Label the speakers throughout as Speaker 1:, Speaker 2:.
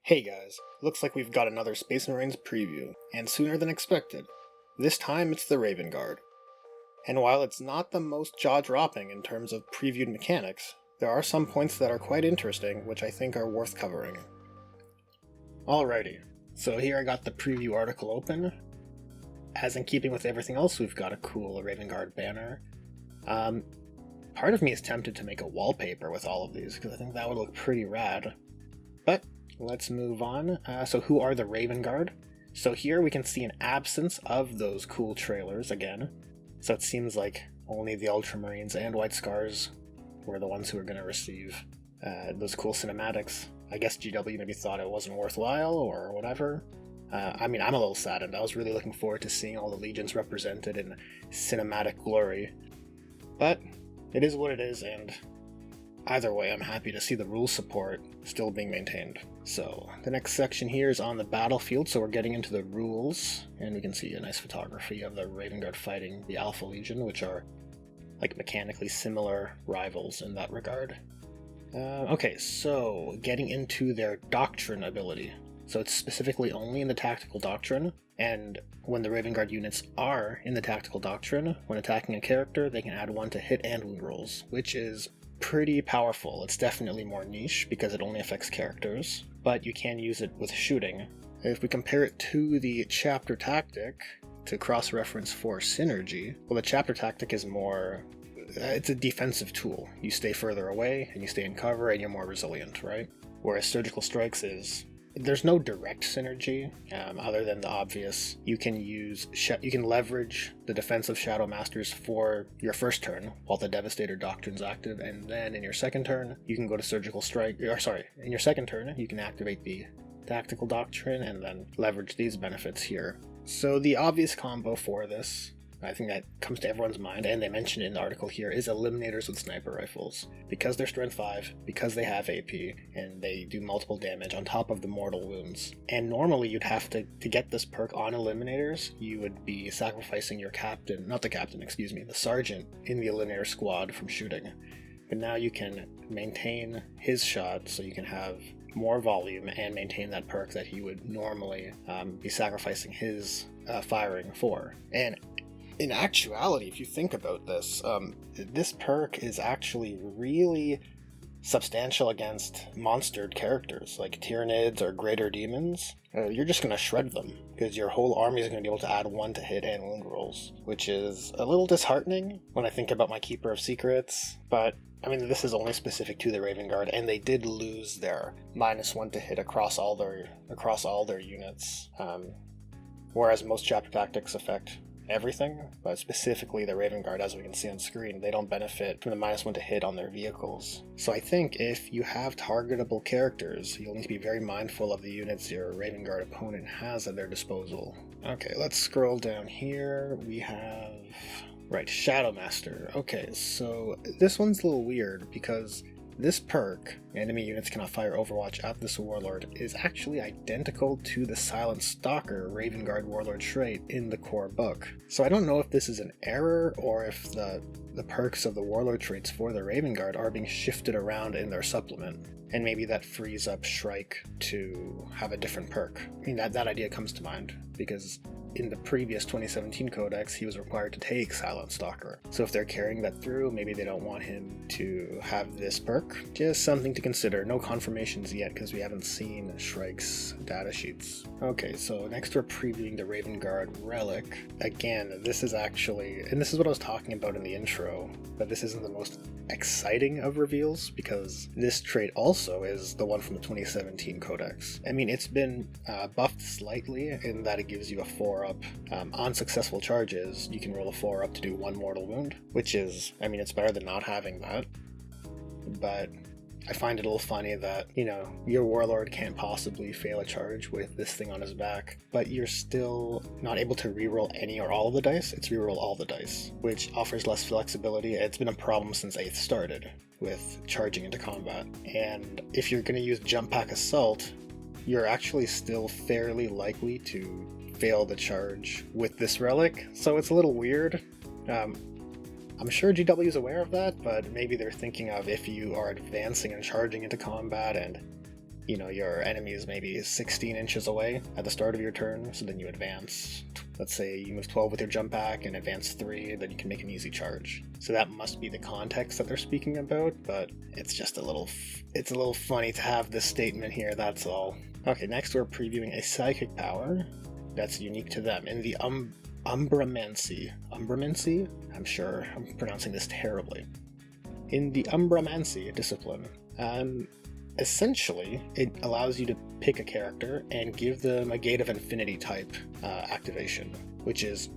Speaker 1: Hey guys, looks like we've got another Space Marines preview, and sooner than expected. This time it's the Raven Guard. And while it's not the most jaw-dropping in terms of previewed mechanics, there are some points that are quite interesting which I think are worth covering. Alrighty, so here I got the preview article open. As in keeping with everything else, we've got a cool Raven Guard banner. Part of me is tempted to make a wallpaper with all of these, because I think that would look pretty rad. But let's move on. So who are the Raven Guard? So here we can see an absence of those cool trailers again. So it seems like only the Ultramarines and White Scars were the ones who were going to receive those cool cinematics. I guess GW maybe thought it wasn't worthwhile or whatever. I'm a little saddened. I was really looking forward to seeing all the legions represented in cinematic glory. But it is what it is, and either way, I'm happy to see the rule support still being maintained. So the next section here is on the battlefield, so we're getting into the rules, and we can see a nice photography of the Raven Guard fighting the Alpha Legion, which are like mechanically similar rivals in that regard. Okay, so getting into their Doctrine ability. So it's specifically only in the Tactical Doctrine, and when the Raven Guard units are in the Tactical Doctrine, when attacking a character, they can add 1 to hit and wound rolls, which is pretty powerful. It's definitely more niche because it only affects characters, but you can use it with shooting. If we compare it to the Chapter Tactic, to cross-reference for synergy, well, the Chapter Tactic is more... it's a defensive tool. You stay further away, and you stay in cover, and you're more resilient, right? Whereas Surgical Strikes is... there's no direct synergy, other than the obvious. You can leverage the defensive Shadow Masters for your first turn while the Devastator Doctrine's active, and then in your second turn, you can go to Surgical Strike, in your second turn, you can activate the Tactical Doctrine and then leverage these benefits here. So the obvious combo for this, I think that comes to everyone's mind, and they mention it in the article here, is Eliminators with Sniper Rifles. Because they're Strength 5, because they have AP, and they do multiple damage on top of the mortal wounds. And normally you'd have to get this perk on Eliminators, you would be sacrificing your the Sergeant in the Eliminator squad from shooting. But now you can maintain his shot, so you can have more volume and maintain that perk that he would normally be sacrificing his firing for. And in actuality, if you think about this, this perk is actually really substantial against monstered characters like Tyranids or Greater Demons. You're just going to shred them because your whole army is going to be able to add 1 to hit and wound rolls, which is a little disheartening when I think about my Keeper of Secrets. But I mean, this is only specific to the Raven Guard, and they did lose their -1 to hit across all their units, whereas most Chapter Tactics affect everything, but specifically the Raven Guard, as we can see on screen, they don't benefit from the -1 to hit on their vehicles. So I think if you have targetable characters, you'll need to be very mindful of the units your Raven Guard opponent has at their disposal. Okay, let's scroll down here. We have... right, Shadow Master. Okay, so this one's a little weird because this perk, enemy units cannot fire Overwatch at this Warlord, is actually identical to the Silent Stalker Raven Guard Warlord trait in the core book. So I don't know if this is an error or if the perks of the Warlord traits for the Raven Guard are being shifted around in their supplement. And maybe that frees up Shrike to have a different perk. I mean, that idea comes to mind, because in the previous 2017 codex, he was required to take Silent Stalker. So if they're carrying that through, maybe they don't want him to have this perk. Just something to consider. No confirmations yet, because we haven't seen Shrike's datasheets. Okay, so next we're previewing the Raven Guard Relic. Again, this is actually, and this is what I was talking about in the intro, but this isn't the most exciting of reveals, because this trait also is the one from the 2017 codex. I mean, it's been buffed slightly in that it gives you a 4-up. On successful charges, you can roll a 4-up to do 1 mortal wound, which is, I mean, it's better than not having that. But I find it a little funny that, you know, your Warlord can't possibly fail a charge with this thing on his back, but you're still not able to reroll any or all of the dice. It's reroll all the dice, which offers less flexibility. It's been a problem since 8th started with charging into combat. And if you're going to use Jump Pack Assault, you're actually still fairly likely to fail the charge with this relic, so it's a little weird. I'm sure GW is aware of that, but maybe they're thinking of if you are advancing and charging into combat and your enemy is maybe 16 inches away at the start of your turn, so then you advance. Let's say you move 12 with your jump back and advance 3, then you can make an easy charge. So that must be the context that they're speaking about, but it's just a little funny to have this statement here, that's all. Okay, next we're previewing a psychic power that's unique to them in the Umbramancy. Umbramancy? I'm sure I'm pronouncing this terribly. In the Umbramancy discipline, essentially, it allows you to pick a character and give them a Gate of Infinity type activation, which is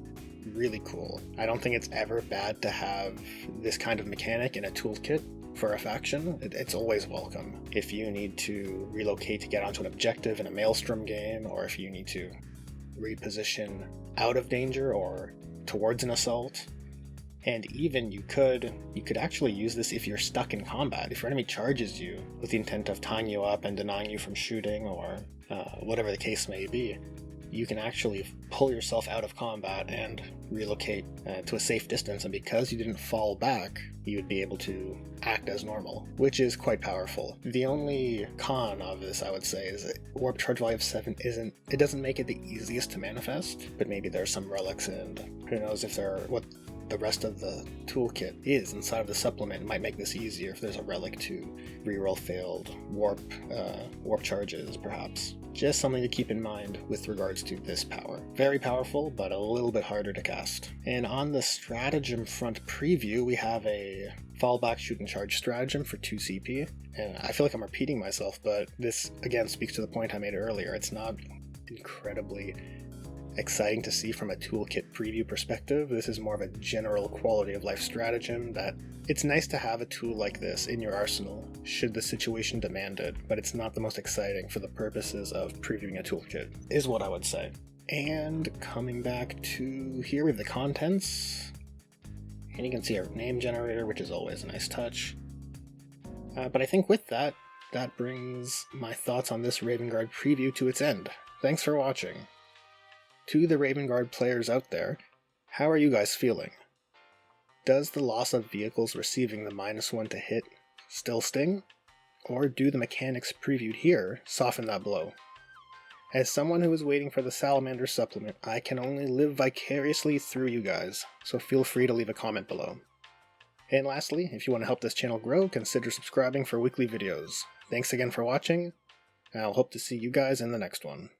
Speaker 1: really cool. I don't think it's ever bad to have this kind of mechanic in a toolkit for a faction. It's always welcome. If you need to relocate to get onto an objective in a Maelstrom game, or if you need to reposition out of danger or towards an assault. And even you could actually use this if you're stuck in combat. If your enemy charges you with the intent of tying you up and denying you from shooting, or whatever the case may be, you can actually pull yourself out of combat and relocate to a safe distance, and because you didn't fall back, you would be able to act as normal, which is quite powerful. The only con of this, I would say, is that warp charge value of 7 doesn't make it the easiest to manifest, but maybe there's some relics, and who knows if what the rest of the toolkit is inside of the supplement. It might make this easier if there's a relic to reroll failed warp charges, perhaps. Just something to keep in mind with regards to this power. Very powerful, but a little bit harder to cast. And on the stratagem front preview, we have a fallback shoot and charge stratagem for 2 CP. And I feel like I'm repeating myself, but this again speaks to the point I made earlier. It's not incredibly exciting to see from a toolkit preview perspective. This is more of a general quality of life stratagem that it's nice to have a tool like this in your arsenal should the situation demand it, but it's not the most exciting for the purposes of previewing a toolkit, is what I would say. And coming back to here, we have the contents, and you can see our name generator, which is always a nice touch. But I think with that brings my thoughts on this Raven Guard preview to its end. Thanks for watching. To the Raven Guard players out there, how are you guys feeling? Does the loss of vehicles receiving the -1 to hit still sting? Or do the mechanics previewed here soften that blow? As someone who is waiting for the Salamander supplement, I can only live vicariously through you guys, so feel free to leave a comment below. And lastly, if you want to help this channel grow, consider subscribing for weekly videos. Thanks again for watching, and I'll hope to see you guys in the next one.